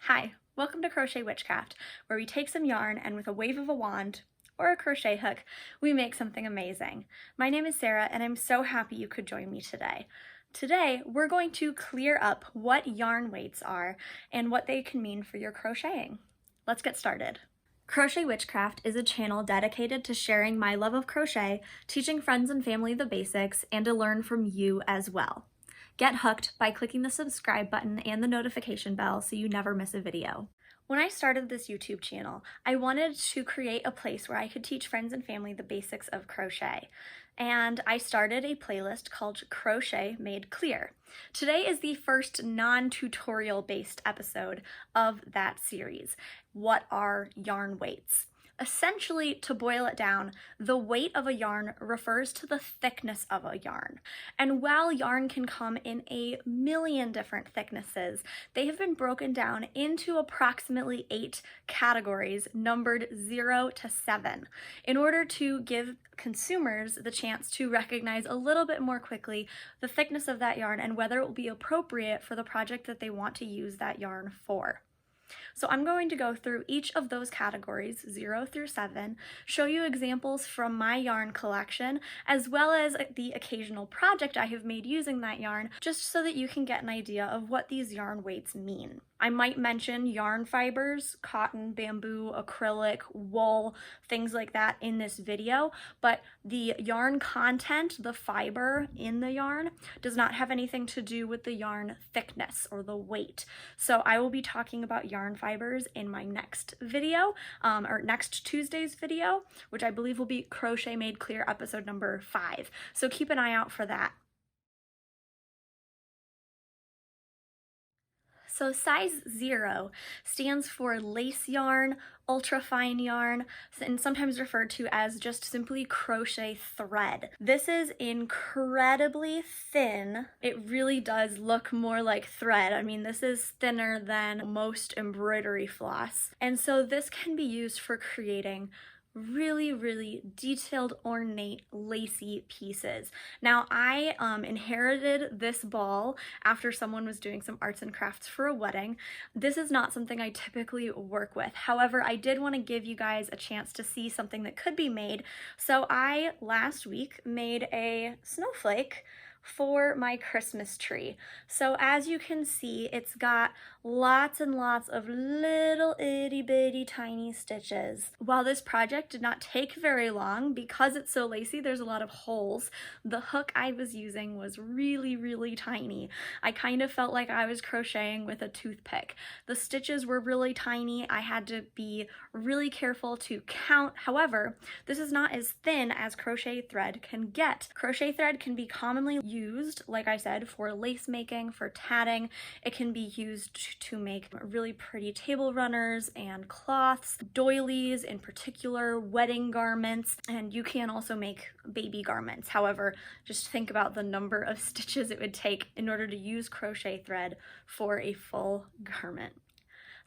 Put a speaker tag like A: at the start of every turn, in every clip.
A: Hi, welcome to Crochet Witchcraft, where we take some yarn and with a wave of a wand or a crochet hook, we make something amazing. My name is Sarah and I'm so happy you could join me today. Today, we're going to clear up what yarn weights are and what they can mean for your crocheting. Let's get started. Crochet Witchcraft is a channel dedicated to sharing my love of crochet, teaching friends and family the basics, and to learn from you as well. Get hooked by clicking the subscribe button and the notification bell so you never miss a video. When I started this YouTube channel, I wanted to create a place where I could teach friends and family the basics of crochet. And I started a playlist called Crochet Made Clear. Today is the first non-tutorial based episode of that series. What are yarn weights? Essentially, to boil it down, the weight of a yarn refers to the thickness of a yarn. And while yarn can come in a million different thicknesses, they have been broken down into approximately 8 categories numbered 0 to 7 in order to give consumers the chance to recognize a little bit more quickly the thickness of that yarn and whether it will be appropriate for the project that they want to use that yarn for. So I'm going to go through each of those categories, 0 through 7, show you examples from my yarn collection, as well as the occasional project I have made using that yarn, just so that you can get an idea of what these yarn weights mean. I might mention yarn fibers, cotton, bamboo, acrylic, wool, things like that in this video, but the yarn content, the fiber in the yarn, does not have anything to do with the yarn thickness or the weight. So I will be talking about yarn fibers in my next video, or next Tuesday's video, which I believe will be Crochet Made Clear episode number 5. So keep an eye out for that. So size 0 stands for lace yarn, ultra fine yarn, and sometimes referred to as just simply crochet thread. This is incredibly thin. It really does look more like thread. I mean, this is thinner than most embroidery floss. And so this can be used for creating really detailed, ornate, lacy pieces. Now, I inherited this ball after someone was doing some arts and crafts for a wedding. This is not something I typically work with. However, I did want to give you guys a chance to see something that could be made. So I, last week, made a snowflake for my Christmas tree. So as you can see, it's got lots and lots of little itty bitty tiny stitches. While this project did not take very long, because it's so lacy, there's a lot of holes. The hook I was using was really tiny. I kind of felt like I was crocheting with a toothpick. The stitches were really tiny. I had to be really careful to count. However, this is not as thin as crochet thread can get. Crochet thread can be commonly used, like I said, for lace making, for tatting. It can be used to make really pretty table runners and cloths, doilies in particular, wedding garments, and you can also make baby garments. However, just think about the number of stitches it would take in order to use crochet thread for a full garment.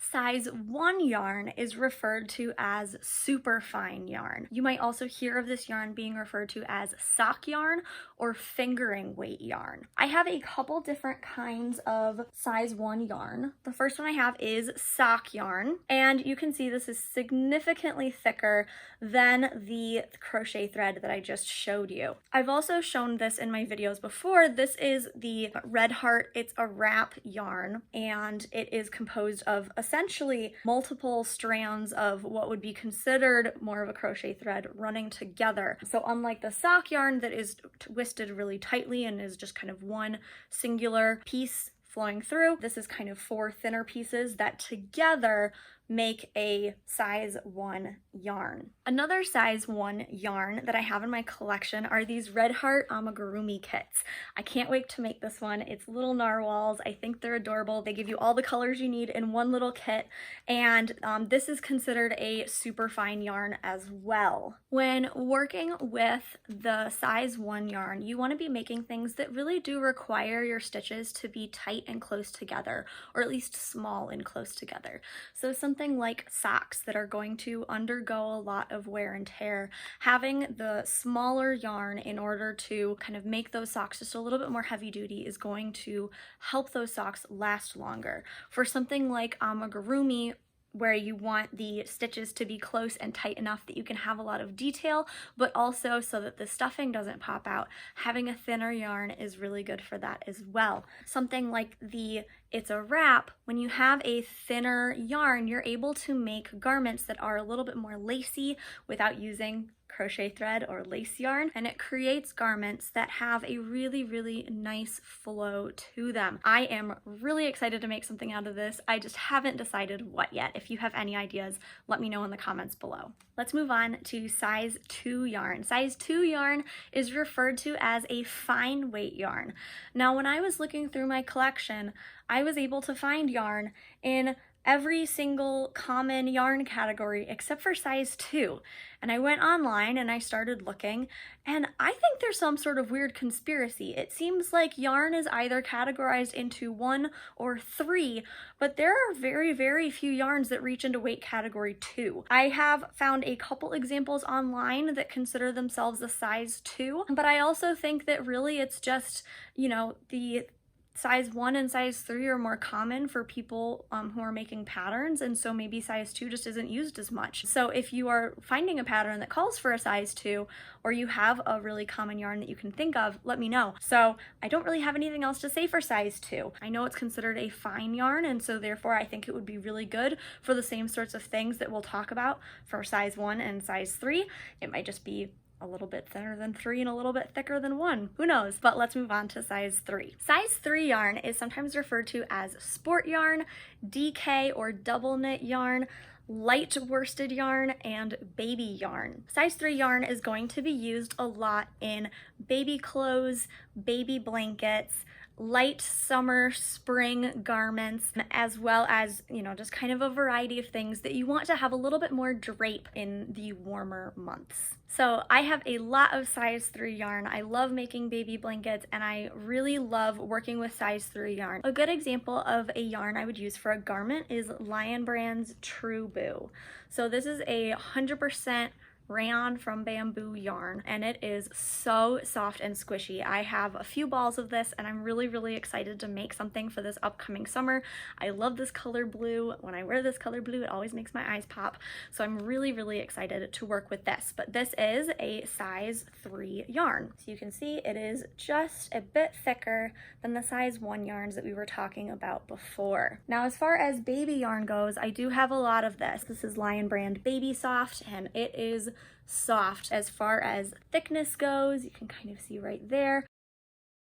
A: Size 1 yarn is referred to as super fine yarn. You might also hear of this yarn being referred to as sock yarn or fingering weight yarn. I have a couple different kinds of size 1 yarn. The first one I have is sock yarn, and you can see this is significantly thicker than the crochet thread that I just showed you. I've also shown this in my videos before. This is the Red Heart. It's a wrap yarn, and it is composed of essentially multiple strands of what would be considered more of a crochet thread running together. So unlike the sock yarn that is twisted really tightly and is just kind of one singular piece flowing through, this is kind of 4 thinner pieces that together make a size 1 yarn. Another size 1 yarn that I have in my collection are these Red Heart Amigurumi kits. I can't wait to make this one. It's little narwhals. I think they're adorable. They give you all the colors you need in one little kit, and this is considered a super fine yarn as well. When working with the size 1 yarn, you want to be making things that really do require your stitches to be tight and close together, or at least small and close together. So something something like socks that are going to undergo a lot of wear and tear, having the smaller yarn in order to kind of make those socks just a little bit more heavy duty is going to help those socks last longer. For something like Amigurumi, where you want the stitches to be close and tight enough that you can have a lot of detail, but also so that the stuffing doesn't pop out, having a thinner yarn is really good for that as well. Something like the It's a Wrap, when you have a thinner yarn, you're able to make garments that are a little bit more lacy without using crochet thread or lace yarn, and it creates garments that have a really, really nice flow to them. I am really excited to make something out of this. I just haven't decided what yet. If you have any ideas, let me know in the comments below. Let's move on to size 2 yarn. Size 2 yarn is referred to as a fine weight yarn. Now, when I was looking through my collection, I was able to find yarn in every single common yarn category except for size 2. And I went online and I started looking, and I think there's some sort of weird conspiracy. It seems like yarn is either categorized into 1 or 3, but there are very, very few yarns that reach into weight category 2. I have found a couple examples online that consider themselves a size 2, but I also think that really it's just, you know, the size 1 and size 3 are more common for people who are making patterns, and so maybe size 2 just isn't used as much. So if you are finding a pattern that calls for a size 2, or you have a really common yarn that you can think of, let me know. So I don't really have anything else to say for size 2. I know it's considered a fine yarn, and so therefore I think it would be really good for the same sorts of things that we'll talk about for size 1 and size 3. It might just be a little bit thinner than 3 and a little bit thicker than 1. Who knows? But let's move on to size 3. Size 3 yarn is sometimes referred to as sport yarn, DK or double knit yarn, light worsted yarn, and baby yarn. Size 3 yarn is going to be used a lot in baby clothes, baby blankets, light summer, spring garments, as well as, you know, just kind of a variety of things that you want to have a little bit more drape in the warmer months. So I have a lot of size 3 yarn. I love making baby blankets, and I really love working with size 3 yarn. A good example of a yarn I would use for a garment is Lion Brand's Truboo. So this is a 100% rayon from bamboo yarn, and it is so soft and squishy. I have a few balls of this, and I'm really, really excited to make something for this upcoming summer. I love this color blue. When I wear this color blue, it always makes my eyes pop. So I'm really, really excited to work with this. But this is a size 3 yarn. So you can see it is just a bit thicker than the size 1 yarns that we were talking about before. Now, as far as baby yarn goes, I do have a lot of this. This is Lion Brand Baby Soft, and it is soft. As far as thickness goes, you can kind of see right there.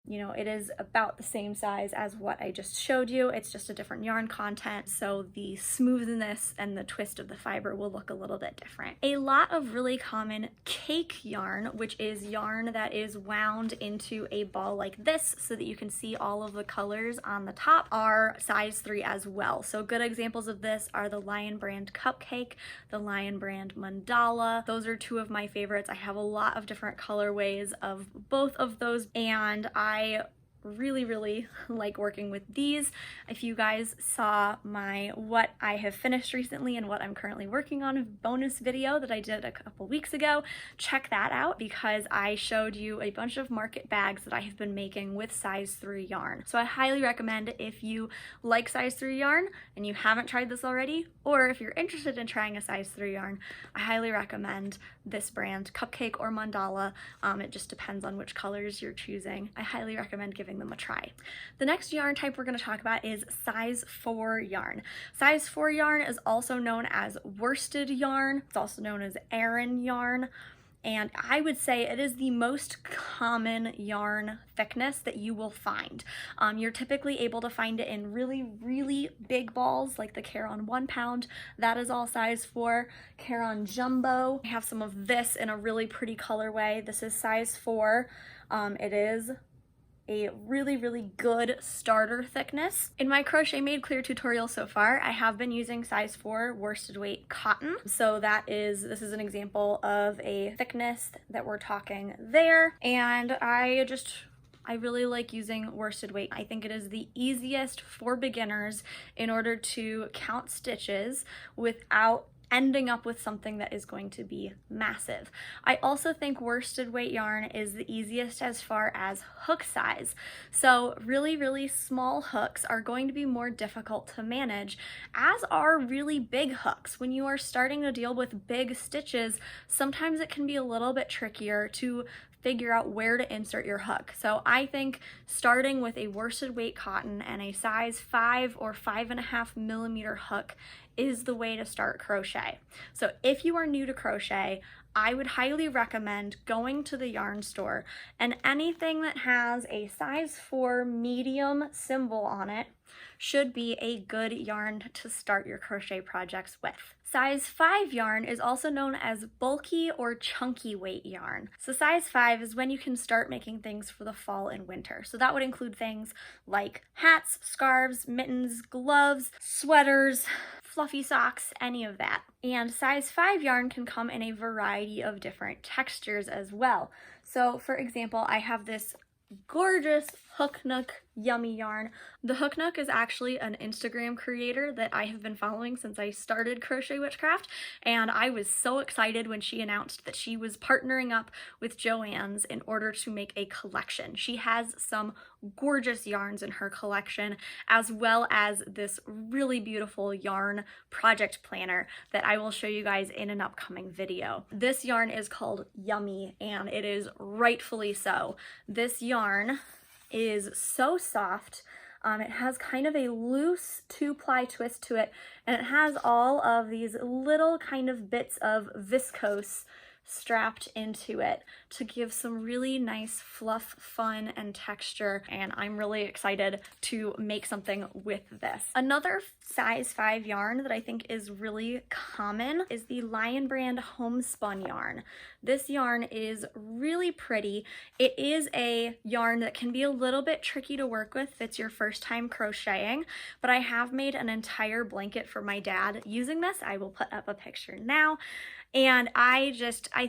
A: You know, it is about the same size as what I just showed you. It's just a different yarn content, so the smoothness and the twist of the fiber will look a little bit different. A lot of really common cake yarn, which is yarn that is wound into a ball like this so that you can see all of the colors on the top, are size 3 as well. So good examples of this are the Lion Brand Cupcake, the Lion Brand Mandala. Those are 2 of my favorites. I have a lot of different colorways of both of those, and I really, really like working with these. If you guys saw my what I have finished recently and what I'm currently working on bonus video that I did a couple weeks ago, check that out, because I showed you a bunch of market bags that I have been making with size 3 yarn. So I highly recommend, if you like size 3 yarn and you haven't tried this already, or if you're interested in trying a size 3 yarn, I highly recommend this brand, Cupcake or Mandala. It just depends on which colors you're choosing. I highly recommend giving them a try. The next yarn type we're going to talk about is size 4 yarn. Size 4 yarn is also known as worsted yarn. It's also known as Aran yarn. And I would say it is the most common yarn thickness that you will find. You're typically able to find it in really, really big balls, like the Caron 1 pound. That is all size 4. Caron Jumbo, I have some of this in a really pretty colorway. This is size 4. It is a really, really good starter thickness. In my Crochet Made Clear tutorial so far, I have been using size 4 worsted weight cotton. So this is an example of a thickness that we're talking there. And I just I really like using worsted weight. I think it is the easiest for beginners in order to count stitches without ending up with something that is going to be massive. I also think worsted weight yarn is the easiest as far as hook size. So really small hooks are going to be more difficult to manage, as are really big hooks. When you are starting to deal with big stitches, sometimes it can be a little bit trickier to figure out where to insert your hook. So I think starting with a worsted weight cotton and a size 5 or 5.5 millimeter hook is the way to start crochet. So if you are new to crochet, I would highly recommend going to the yarn store, and anything that has a size 4 medium symbol on it should be a good yarn to start your crochet projects with. Size 5 yarn is also known as bulky or chunky weight yarn. So size 5 is when you can start making things for the fall and winter. So that would include things like hats, scarves, mittens, gloves, sweaters, fluffy socks, any of that. And size 5 yarn can come in a variety of different textures as well. So for example, I have this gorgeous Hook Nook yummy yarn. The Hook Nook is actually an Instagram creator that I have been following since I started Crochet Witchcraft, and I was so excited when she announced that she was partnering up with Joann's in order to make a collection. She has some gorgeous yarns in her collection, as well as this really beautiful yarn project planner that I will show you guys in an upcoming video. This yarn is called Yummy, and it is rightfully so. This yarn is so soft. It has kind of a loose 2-ply twist to it, and it has all of these little kind of bits of viscose strapped into it to give some really nice fluff, fun, and texture, and I'm really excited to make something with this. Another size 5 yarn that I think is really common is the Lion Brand homespun yarn. This yarn is really pretty. It is a yarn that can be a little bit tricky to work with if it's your first time crocheting, but I have made an entire blanket for my dad using this. I will put up a picture now. And I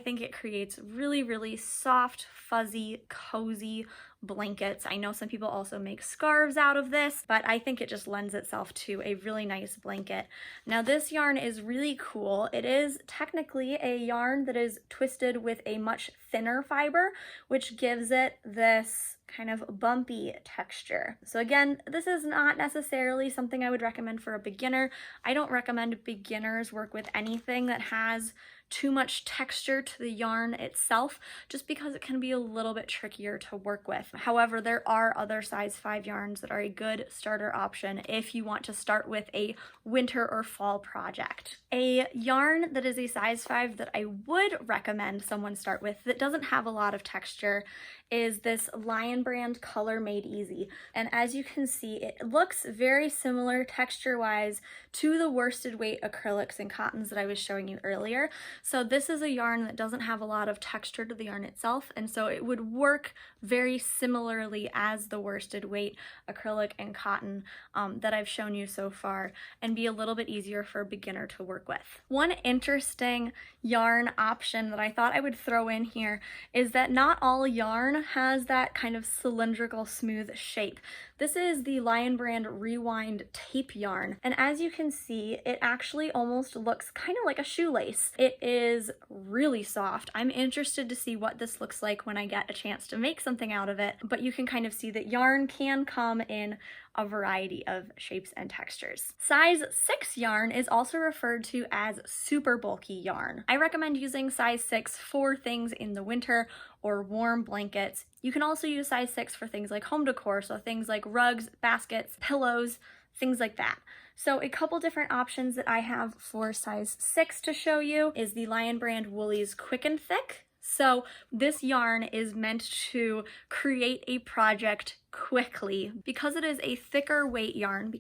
A: think it creates really soft, fuzzy, cozy blankets. I know some people also make scarves out of this, but I think it just lends itself to a really nice blanket. Now this yarn is really cool. It is technically a yarn that is twisted with a much thinner fiber, which gives it this kind of bumpy texture. So again, this is not necessarily something I would recommend for a beginner. I don't recommend beginners work with anything that has too much texture to the yarn itself, just because it can be a little bit trickier to work with. However, there are other size 5 yarns that are a good starter option if you want to start with a winter or fall project. A yarn that is a size 5 that I would recommend someone start with that doesn't have a lot of texture is this Lion Brand Color Made Easy. And as you can see, it looks very similar texture-wise to the worsted weight acrylics and cottons that I was showing you earlier. So this is a yarn that doesn't have a lot of texture to the yarn itself, and so it would work very similarly as the worsted weight acrylic and cotton that I've shown you so far, and be a little bit easier for a beginner to work with. One interesting yarn option that I thought I would throw in here is that not all yarn has that kind of cylindrical smooth shape. This is the Lion Brand Rewind tape yarn, and as you can see, it actually almost looks kind of like a shoelace. It is really soft. I'm interested to see what this looks like when I get a chance to make something out of it, but you can kind of see that yarn can come in a variety of shapes and textures. Size 6 yarn is also referred to as super bulky yarn. I recommend using size 6 for things in the winter or warm blankets. You can also use size 6 for things like home decor, so things like rugs, baskets, pillows, things like that. So a couple different options that I have for size 6 to show you is the Lion Brand Woolies Quick and Thick. So this yarn is meant to create a project quickly. Because it is a thicker weight yarn,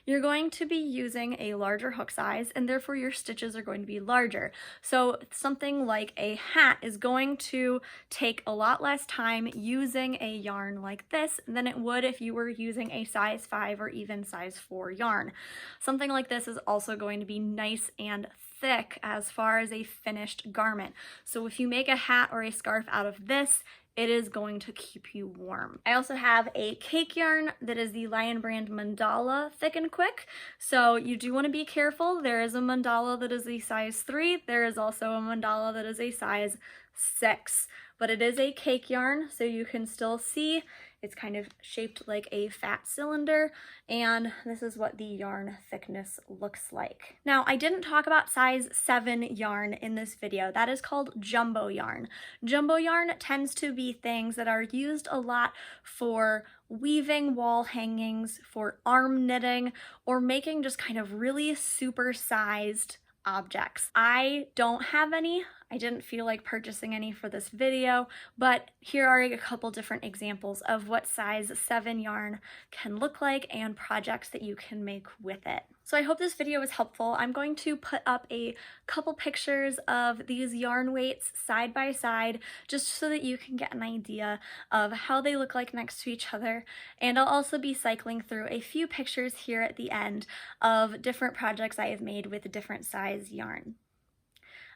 A: you're going to be using a larger hook size, and therefore your stitches are going to be larger. So something like a hat is going to take a lot less time using a yarn like this than it would if you were using a size 5 or even size 4 yarn. Something like this is also going to be nice and thick as far as a finished garment. So if you make a hat or a scarf out of this, it is going to keep you warm. I also have a cake yarn that is the Lion Brand Mandala Thick and Quick. So you do want to be careful. There is a mandala that is a size 3. There is also a mandala that is a size 6. But it is a cake yarn, so you can still see it's kind of shaped like a fat cylinder, and this is what the yarn thickness looks like. Now, I didn't talk about size 7 yarn in this video. That is called jumbo yarn. Jumbo yarn tends to be things that are used a lot for weaving wall hangings, for arm knitting, or making just kind of really super sized objects. I don't have any. I didn't feel like purchasing any for this video, but here are a couple different examples of what size 7 yarn can look like and projects that you can make with it. So I hope this video was helpful. I'm going to put up a couple pictures of these yarn weights side by side just so that you can get an idea of how they look like next to each other. And I'll also be cycling through a few pictures here at the end of different projects I have made with different size yarn.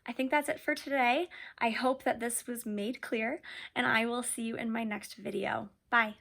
A: I think that's it for today. I hope that this was made clear, and I will see you in my next video. Bye.